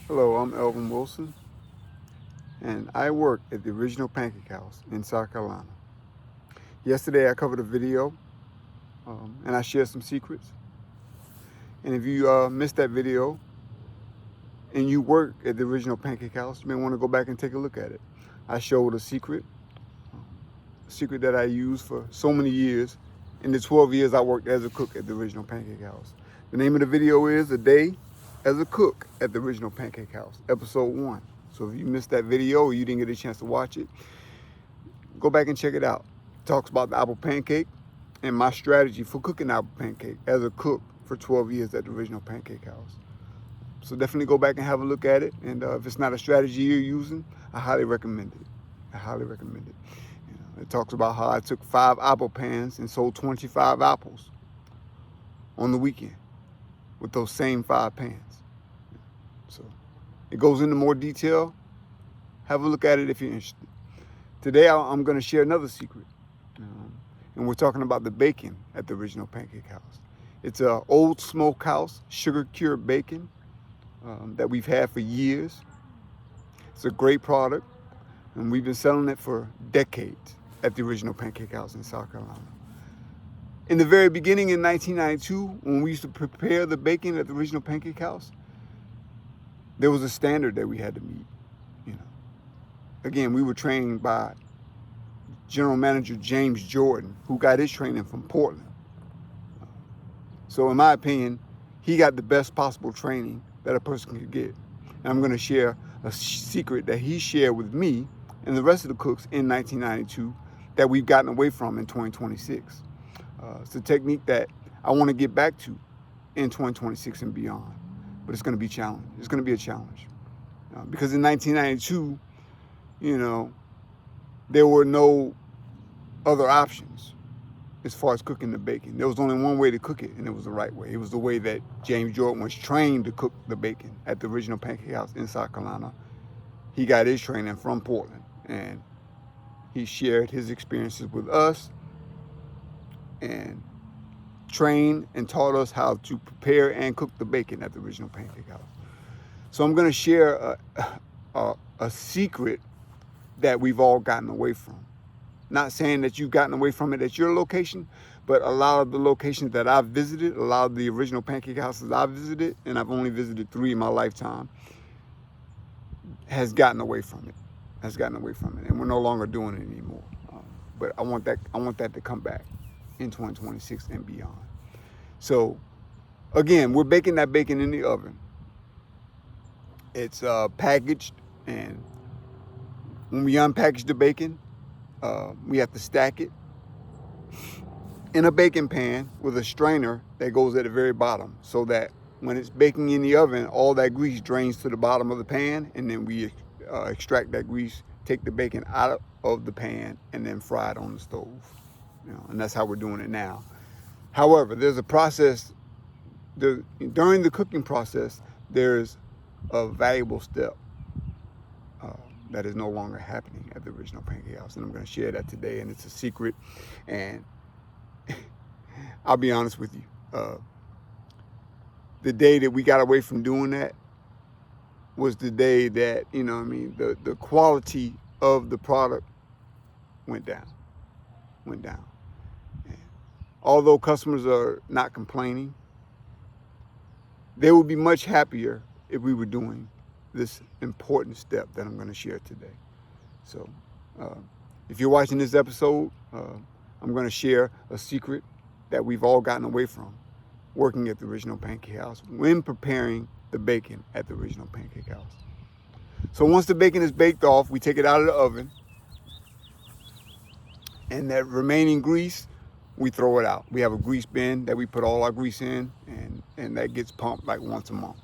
Hello, I'm Elvin Wilson, and I work at the original Pancake House in South Carolina. Yesterday, I covered a video, and I shared some secrets. And if you missed that video and you work at the original Pancake House, you may want to go back and take a look at it. I showed a secret that I used for so many years. In the 12 years I worked as a cook at the original Pancake House. The name of the video is A Day as a Cook at the original Pancake House, episode 1. So if you missed that video or you didn't get a chance to watch it, go back and check it out. It talks about the apple pancake and my strategy for cooking apple pancake as a cook for 12 years at the original Pancake House. So definitely go back and have a look at it. And if it's not a strategy you're using, I highly recommend it. I highly recommend it. It talks about how I took 5 apple pans and sold 25 apples on the weekend with those same 5 pans. So it goes into more detail. Have a look at it if you're interested. Today I'm going to share another secret. And we're talking about the bacon at the original Pancake House. It's an old smokehouse, sugar-cured bacon that we've had for years. It's a great product, and we've been selling it for decades at the original Pancake House in South Carolina. In the very beginning in 1992, when we used to prepare the bacon at the original Pancake House, there was a standard that we had to meet. Again, we were trained by General Manager James Jordan, who got his training from Portland. So in my opinion, he got the best possible training that a person could get. And I'm going to share a secret that he shared with me and the rest of the cooks in 1992 that we've gotten away from in 2026. It's a technique that I want to get back to in 2026 and beyond. But it's going to be challenging. It's going to be a challenge. Because in 1992, there were no other options as far as cooking the bacon. There was only one way to cook it, and it was the right way. It was the way that James Jordan was trained to cook the bacon at the original Pancake House in South Carolina. He got his training from Portland, and he shared his experiences with us and trained and taught us how to prepare and cook the bacon at the original Pancake House. So I'm going to share a secret that we've all gotten away from. Not saying that you've gotten away from it at your location, but a lot of the locations that I've visited, a lot of the original Pancake Houses I've visited, and I've only visited 3 in my lifetime, has gotten away from it. And we're no longer doing it anymore. But I want that to come back in 2026 and beyond. So again, we're baking that bacon in the oven. It's packaged, and when we unpackage the bacon, we have to stack it in a baking pan with a strainer that goes at the very bottom, so that when it's baking in the oven, all that grease drains to the bottom of the pan, and then we extract that grease, take the bacon out of the pan, and then fry it on the stove. And that's how we're doing it now. However, there's a process. During the cooking process, there's a valuable step that is no longer happening at the original Pancake House, and I'm going to share that today, and it's a secret. And I'll be honest with you, the day that we got away from doing that was the day that, the quality of the product went down. And although customers are not complaining, they would be much happier if we were doing this important step that I'm going to share today. So if you're watching this episode, I'm going to share a secret that we've all gotten away from working at the original Pancake House when preparing the bacon at the original Pancake House. So once the bacon is baked off, we take it out of the oven, and that remaining grease, we throw it out. We have a grease bin that we put all our grease in, and that gets pumped like once a month.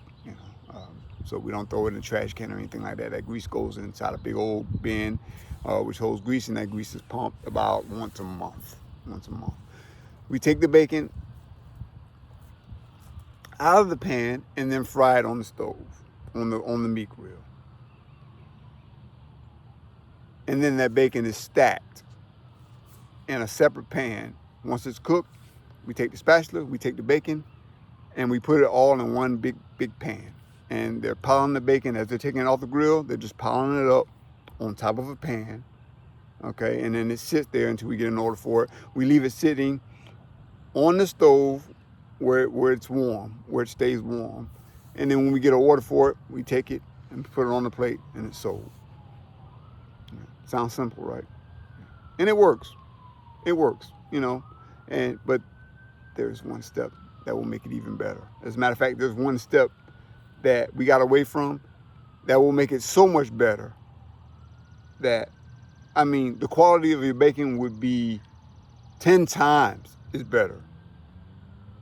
So we don't throw it in a trash can or anything like that. That grease goes inside a big old bin, which holds grease, and that grease is pumped about once a month. We take the bacon out of the pan and then fry it on the stove, on the meat grill. And then that bacon is stacked in a separate pan. Once it's cooked, we take the spatula, we take the bacon, and we put it all in one big pan. and they're piling the bacon as they're taking it off the grill. They're just piling it up on top of a pan, okay? And then it sits there until we get an order for it. We leave it sitting on the stove where it's warm, where it stays warm. And then when we get an order for it, we take it and put it on the plate, and it's sold. Sounds simple, right? And it works. It works, you know. But there's one step that will make it even better. As a matter of fact, there's one step that we got away from that will make it so much better that, I mean, the quality of your bacon would be 10 times is better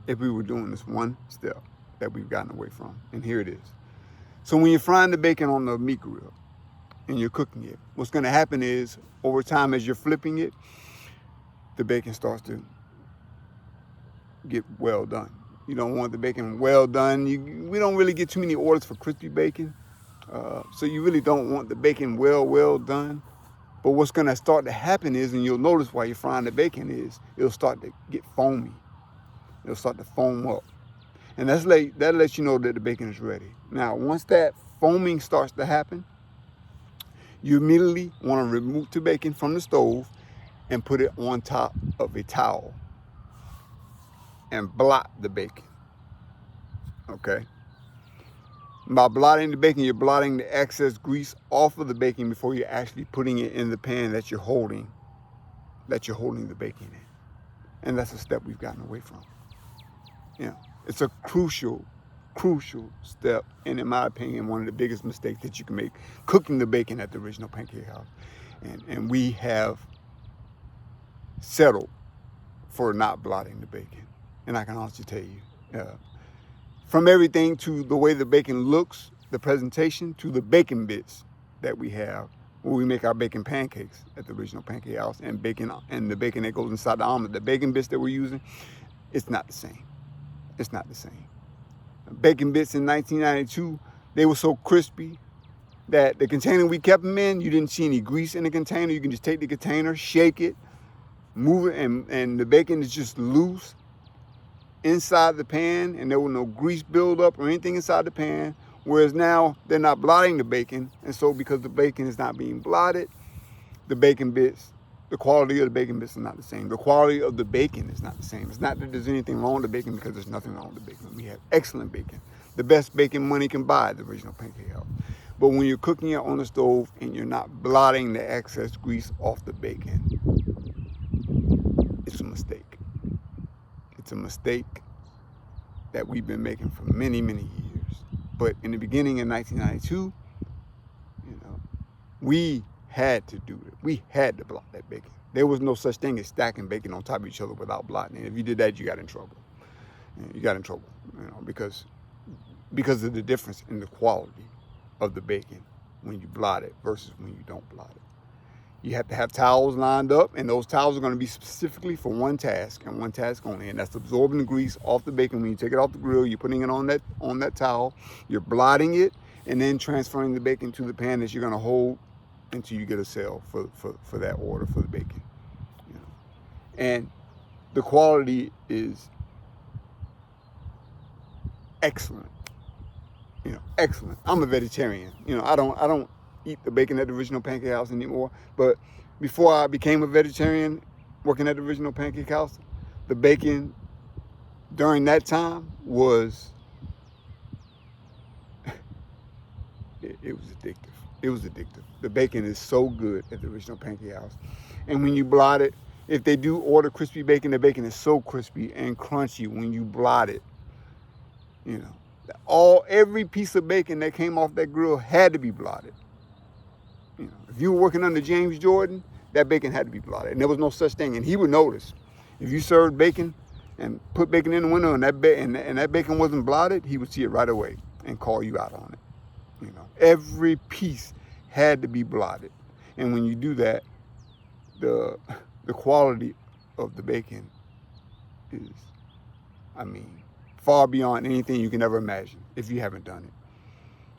if we were doing this one step that we've gotten away from. And here it is. So when you're frying the bacon on the meat grill and you're cooking it, what's going to happen is over time as you're flipping it, the bacon starts to get well done. You don't want the bacon well done. We don't really get too many orders for crispy bacon. So you really don't want the bacon well done. But what's going to start to happen is, and you'll notice while you're frying the bacon, is it'll start to get foamy. It'll start to foam up. And that lets you know that the bacon is ready. Now, once that foaming starts to happen, you immediately want to remove the bacon from the stove and put it on top of a towel and blot the bacon, okay? By blotting the bacon, you're blotting the excess grease off of the bacon before you're actually putting it in the pan that you're holding the bacon in. And that's a step we've gotten away from. Yeah, it's a crucial step, and in my opinion, one of the biggest mistakes that you can make cooking the bacon at the original Pancake House. And we have settled for not blotting the bacon. And I can honestly tell you, from everything to the way the bacon looks, the presentation, to the bacon bits that we have when we make our bacon pancakes at the original Pancake House, and the bacon that goes inside the omelet, the bacon bits that we're using, it's not the same. It's not the same. Bacon bits in 1992, they were so crispy that the container we kept them in, you didn't see any grease in the container. You can just take the container, shake it, move it, and the bacon is just loose inside the pan, and there was no grease buildup or anything inside the pan. Whereas now they're not blotting the bacon, and so because the bacon is not being blotted, the bacon bits, the quality of the bacon bits is not the same. The quality of the bacon is not the same. It's not that there's anything wrong with the bacon, because there's nothing wrong with the bacon. We have excellent bacon, the best bacon money can buy at the original Pancake House. But when you're cooking it on the stove and you're not blotting the excess grease off the bacon, it's a mistake. It's a mistake that we've been making for many, many years. But in the beginning in 1992, we had to do it. We had to blot that bacon. There was no such thing as stacking bacon on top of each other without blotting it. If you did that, you got in trouble. You got in trouble, because of the difference in the quality of the bacon when you blot it versus when you don't blot it. You have to have towels lined up, and those towels are going to be specifically for one task and one task only, and that's absorbing the grease off the bacon. When you take it off the grill, you're putting it on that towel, you're blotting it, and then transferring the bacon to the pan that you're going to hold until you get a sale for that order for the bacon. And the quality is excellent. Excellent. I'm a vegetarian. I don't eat the bacon at the original Pancake House anymore. But before I became a vegetarian, working at the original Pancake House, the bacon during that time was it was addictive. It was addictive. The bacon is so good at the original Pancake House. And when you blot it, if they do order crispy bacon, the bacon is so crispy and crunchy when you blot it. Every piece of bacon that came off that grill had to be blotted. If you were working under James Jordan, that bacon had to be blotted. And there was no such thing. And he would notice. If you served bacon and put bacon in the window and that bacon wasn't blotted, he would see it right away and call you out on it. Every piece had to be blotted. And when you do that, the quality of the bacon is, far beyond anything you can ever imagine if you haven't done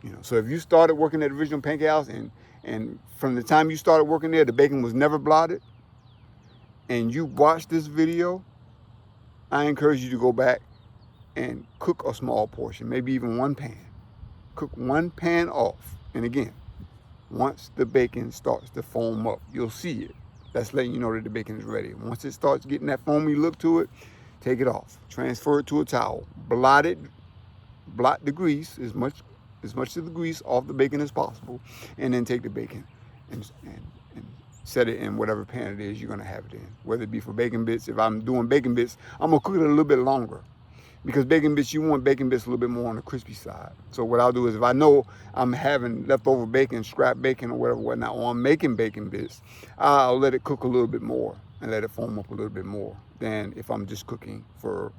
it. So if you started working at the original Pancake House and from the time you started working there, the bacon was never blotted, and you watched this video, I encourage you to go back and cook a small portion, maybe even one pan. cook one pan off. And again, once the bacon starts to foam up, you'll see it. That's letting you know that the bacon is ready. Once it starts getting that foamy look to it, take it off. Transfer it to a towel. Blot the grease, as much of the grease off the bacon as possible, and then take the bacon and set it in whatever pan it is you're gonna have it in. Whether it be for bacon bits, if I'm doing bacon bits, I'm gonna cook it a little bit longer. Because bacon bits, you want bacon bits a little bit more on the crispy side. So what I'll do is, if I know I'm having leftover bacon, scrap bacon or whatnot, or I'm making bacon bits, I'll let it cook a little bit more and let it foam up a little bit more than if I'm just cooking for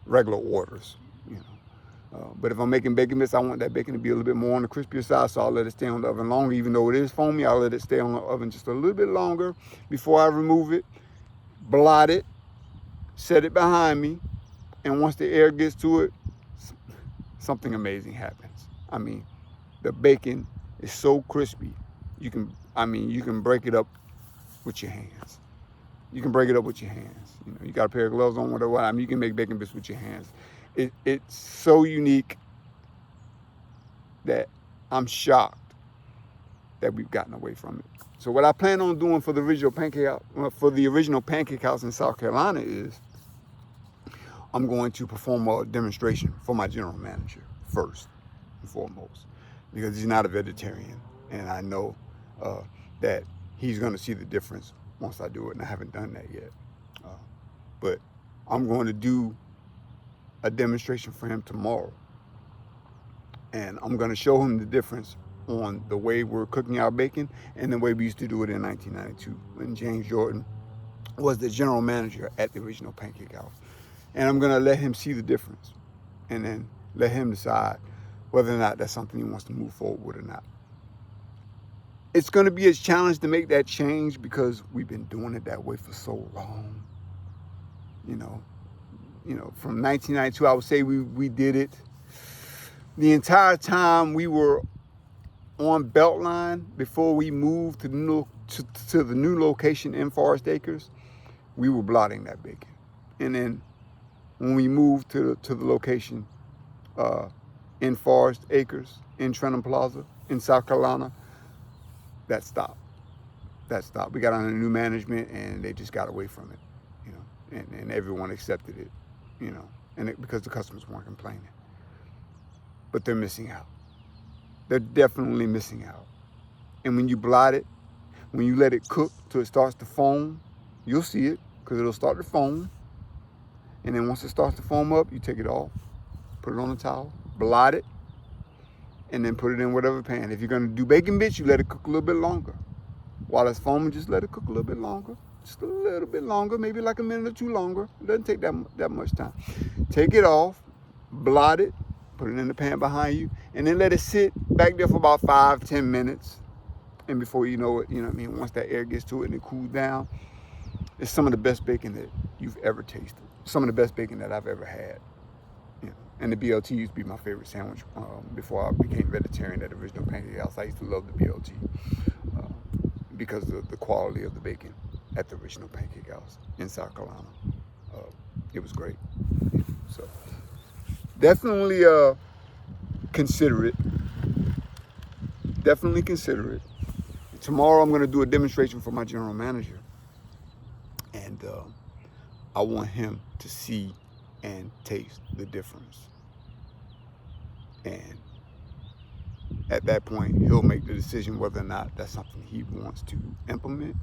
regular orders, you know. But if I'm making bacon bits, I want that bacon to be a little bit more on the crispier side, so I'll let it stay on the oven longer. Even though it is foamy, I'll let it stay on the oven just a little bit longer before I remove it, blot it, set it behind me, and once the air gets to it, something amazing happens. I mean, the bacon is so crispy, you can break it up with your hands. You can break it up with your hands. You know, you got a pair of gloves on, whatever. I mean, you can make bacon bits with your hands. It's so unique that I'm shocked that we've gotten away from it. So what I plan on doing for the original Pancake House in South Carolina is, I'm going to perform a demonstration for my general manager first and foremost, because he's not a vegetarian, and I know that he's going to see the difference once I do it, and I haven't done that yet. But I'm going to do a demonstration for him tomorrow, and I'm going to show him the difference on the way we're cooking our bacon and the way we used to do it in 1992 when James Jordan was the general manager at the original Pancake House. And I'm going to let him see the difference, and then let him decide whether or not that's something he wants to move forward with or not. It's going to be a challenge to make that change because we've been doing it that way for so long. You know, from 1992, I would say we did it the entire time we were on Beltline before we moved to the new location in Forest Acres. We were blotting that bacon, and then when we moved to the location in Forest Acres, in Trenton Plaza, in South Carolina, that stopped. We got under new management, and they just got away from it, you know, and everyone accepted it, you know, because the customers weren't complaining. But they're missing out. They're definitely missing out. And when you blot it, when you let it cook till it starts to foam, you'll see it, because it'll start to foam. And then once it starts to foam up, you take it off, put it on a towel, blot it, and then put it in whatever pan. If you're going to do bacon bits, you let it cook a little bit longer. While it's foaming, just let it cook a little bit longer. Just a little bit longer, maybe like a minute or two longer. It doesn't take that much time. Take it off, blot it, put it in the pan behind you, and then let it sit back there for about 5-10 minutes. And before you know it, you know what I mean, once that air gets to it and it cools down, it's some of the best bacon that you've ever tasted. Some of the best bacon that I've ever had. You know, and the BLT used to be my favorite sandwich before I became vegetarian at the original Pancake House. I used to love the BLT because of the quality of the bacon at the original Pancake House in South Carolina. It was great. So definitely consider it. Definitely consider it. Tomorrow I'm going to do a demonstration for my general manager, and I want him to see and taste the difference. And at that point, he'll make the decision whether or not that's something he wants to implement,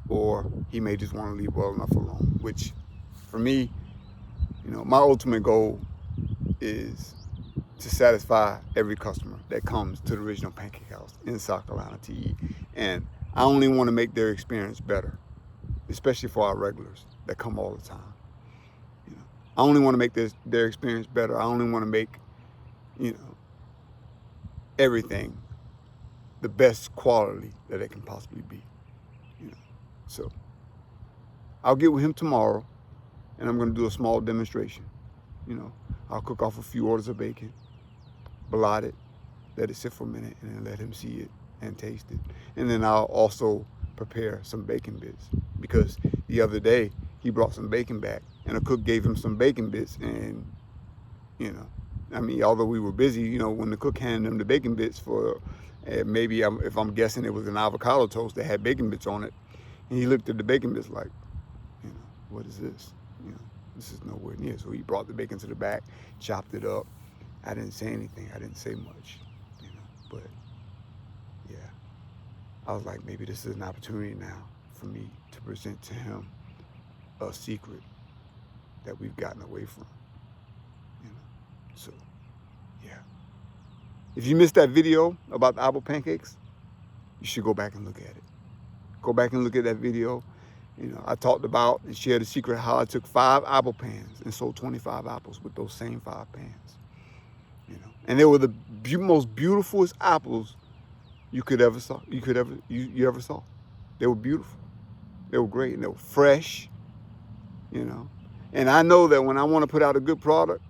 or he may just want to leave well enough alone. Which, for me, you know, my ultimate goal is to satisfy every customer that comes to the original Pancake House in South Carolina to eat. And I only want to make their experience better, especially for our regulars that come all the time. You know, I only want to make their experience better. I only want to make, you know, everything the best quality that it can possibly be. You know, so I'll get with him tomorrow, and I'm going to do a small demonstration. You know, I'll cook off a few orders of bacon, blot it, let it sit for a minute, and then let him see it and taste it. And then I'll also prepare some bacon bits, because the other day he brought some bacon back, and a cook gave him some bacon bits, and you know, I mean, although we were busy, you know, when the cook handed him the bacon bits for, maybe if I'm guessing it was an avocado toast that had bacon bits on it, and he looked at the bacon bits like, you know, what is this? You know, this is nowhere near. So he brought the bacon to the back, chopped it up. I didn't say anything. I didn't say much, you know, but yeah, I was like, maybe this is an opportunity now for me to present to him a secret that we've gotten away from, you know. So yeah, if you missed that video about the apple pancakes, you should go back and look at it. Go back and look at that video. You know, I talked about and shared a secret how I took 5 apple pans and sold 25 apples with those same 5 pans. You know, and they were the most beautifulest apples you could ever saw. You ever saw. They were beautiful. They were great, and they were fresh. You know, and I know that when I want to put out a good product,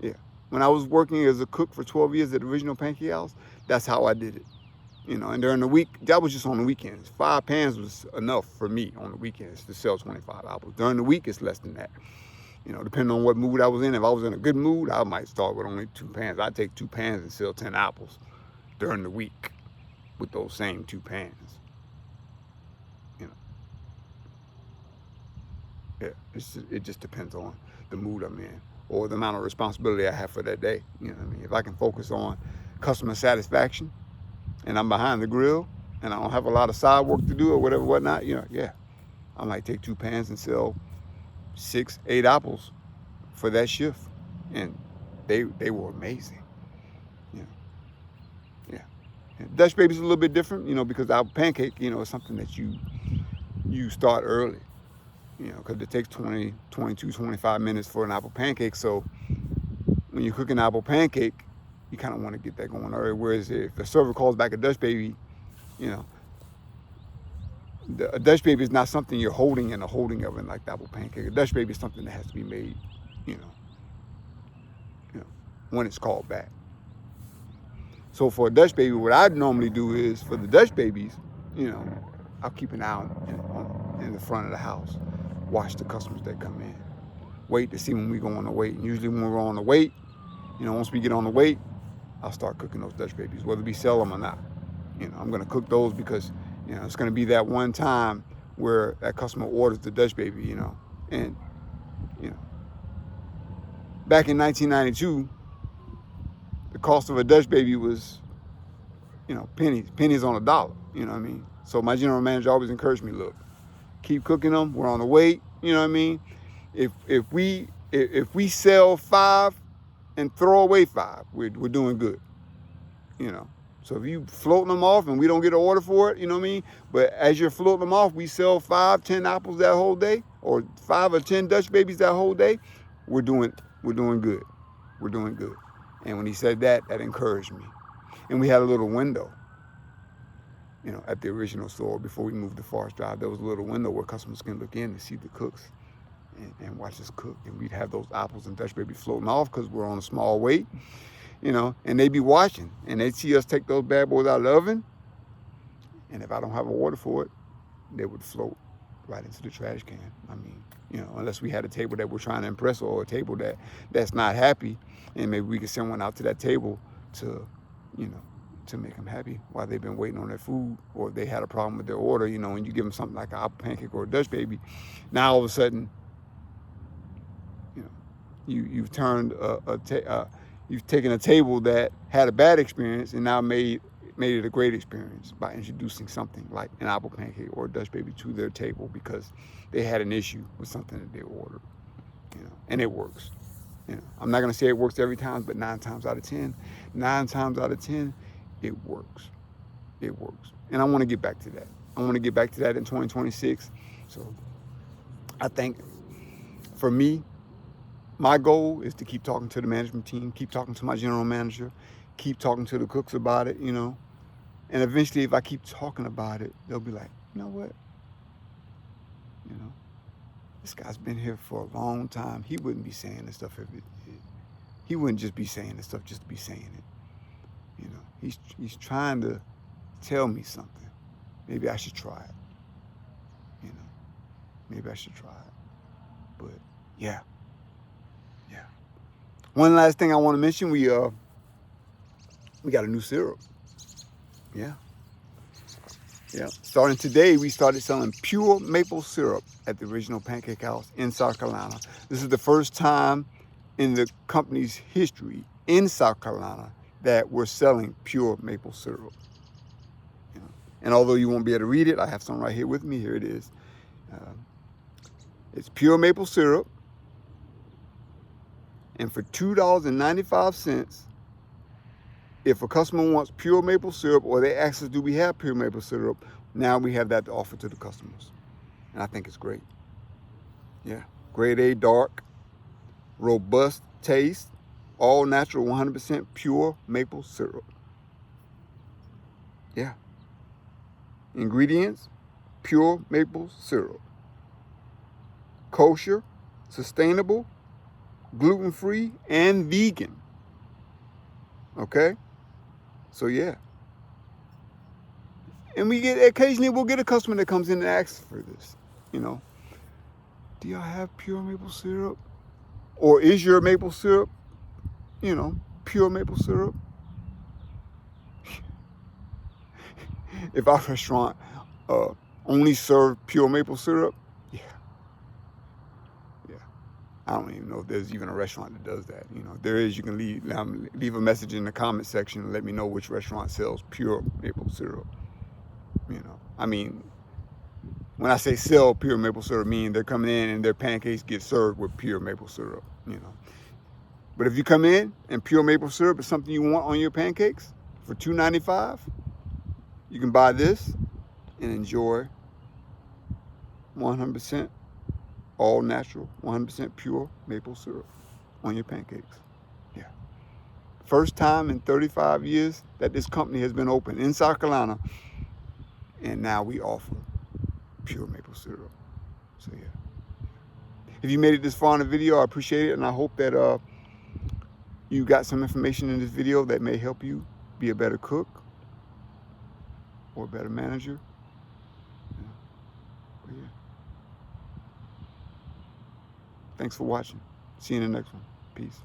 yeah. When I was working as a cook for 12 years at the original Pancake House, that's how I did it. You know, and during the week, that was just on the weekends. 5 pans was enough for me on the weekends to sell 25 apples. During the week, it's less than that. You know, depending on what mood I was in. If I was in a good mood, I might start with only 2 pans. I'd take 2 pans and sell 10 apples during the week with those same 2 pans. You know, yeah, it just depends on the mood I'm in or the amount of responsibility I have for that day. You know what I mean? If I can focus on customer satisfaction and I'm behind the grill and I don't have a lot of side work to do or whatever, whatnot, you know, yeah, I might take 2 pans and sell 6, 8 apples for that shift, and they were amazing. You know, yeah. And Dutch Baby's a little bit different, you know, because our pancake, you know, is something that you start early, you know, because it takes 20, 22, 25 minutes for an apple pancake. So when you're cooking an apple pancake, you kind of want to get that going early. Whereas if the server calls back a Dutch Baby, you know, a Dutch Baby is not something you're holding in a holding oven like the apple pancake. A Dutch Baby is something that has to be made, you know, when it's called back. So for a Dutch Baby, what I'd normally do is for the Dutch Babies, you know, I'll keep an eye in the front of the house, watch the customers that come in, wait to see when we go on the wait. And usually when we're on the wait, you know, once we get on the wait, I'll start cooking those Dutch Babies, whether we sell them or not. You know, I'm going to cook those because, you know, it's going to be that one time where that customer orders the Dutch Baby, you know. And, you know, back in 1992, the cost of a Dutch Baby was, you know, pennies on a dollar, you know what I mean? So my general manager always encouraged me, look, keep cooking them, we're on the wait, you know what I mean? If we sell 5 and throw away 5, we're doing good, you know. So if you floating them off and we don't get an order for it, you know what I mean? But as you're floating them off, we sell 5, 10 apples that whole day, or 5 or 10 Dutch Babies that whole day, we're doing good. We're doing good. And when he said that, that encouraged me. And we had a little window, you know, at the original store before we moved to Forest Drive. There was a little window where customers can look in and see the cooks and watch us cook. And we'd have those apples and Dutch Babies floating off because we're on a small weight, you know, and they'd be watching. And they'd see us take those bad boys out of the oven. And if I don't have an order for it, they would float right into the trash can. I mean, you know, unless we had a table that we're trying to impress or a table that's not happy, and maybe we could send one out to that table to, you know, to make them happy while they've been waiting on their food, or if they had a problem with their order, you know, and you give them something like an apple pancake or a Dutch Baby, now all of a sudden, you know, you've turned you've taken a table that had a bad experience and now made it a great experience by introducing something like an apple pancake or a Dutch Baby to their table because they had an issue with something that they ordered, you know, and it works. You know, I'm not gonna say it works every time, but 9 times out of 10, it works. It works. And I want to get back to that. I want to get back to that in 2026. So I think for me, my goal is to keep talking to the management team, keep talking to my general manager, keep talking to the cooks about it, you know. And eventually, if I keep talking about it, they'll be like, you know what? You know, this guy's been here for a long time. He wouldn't be saying this stuff he wouldn't just be saying this stuff just to be saying it. You know, he's trying to tell me something. Maybe I should try it. You know, maybe I should try it. But yeah, One last thing I want to mention, we got a new syrup. Yeah. Yeah. Starting today, we started selling pure maple syrup at the original Pancake House in South Carolina. This is the first time in the company's history in South Carolina that we're selling pure maple syrup. You know? And although you won't be able to read it, I have some right here with me. Here it is. It's pure maple syrup. And for $2.95, if a customer wants pure maple syrup or they ask us, do we have pure maple syrup? Now we have that to offer to the customers. And I think it's great. Yeah. Grade A dark, robust taste, all natural, 100% pure maple syrup. Yeah. Ingredients, pure maple syrup. Kosher, sustainable, gluten-free, and vegan. Okay? So yeah. And occasionally we'll get a customer that comes in and asks for this. You know, do y'all have pure maple syrup? Or is your maple syrup, you know, pure maple syrup? If our restaurant only served pure maple syrup, yeah. I don't even know if there's even a restaurant that does that. You know, if there is, you can leave a message in the comment section and let me know which restaurant sells pure maple syrup. You know, I mean, when I say sell pure maple syrup, I mean they're coming in and their pancakes get served with pure maple syrup. You know, but if you come in and pure maple syrup is something you want on your pancakes for $2.95, you can buy this and enjoy 100% all natural, 100% pure maple syrup on your pancakes. Yeah. First time in 35 years that this company has been open in South Carolina, and now we offer pure maple syrup. So yeah. If you made it this far in the video, I appreciate it, and I hope that you got some information in this video that may help you be a better cook or a better manager. Yeah. But yeah. Thanks for watching. See you in the next one. Peace.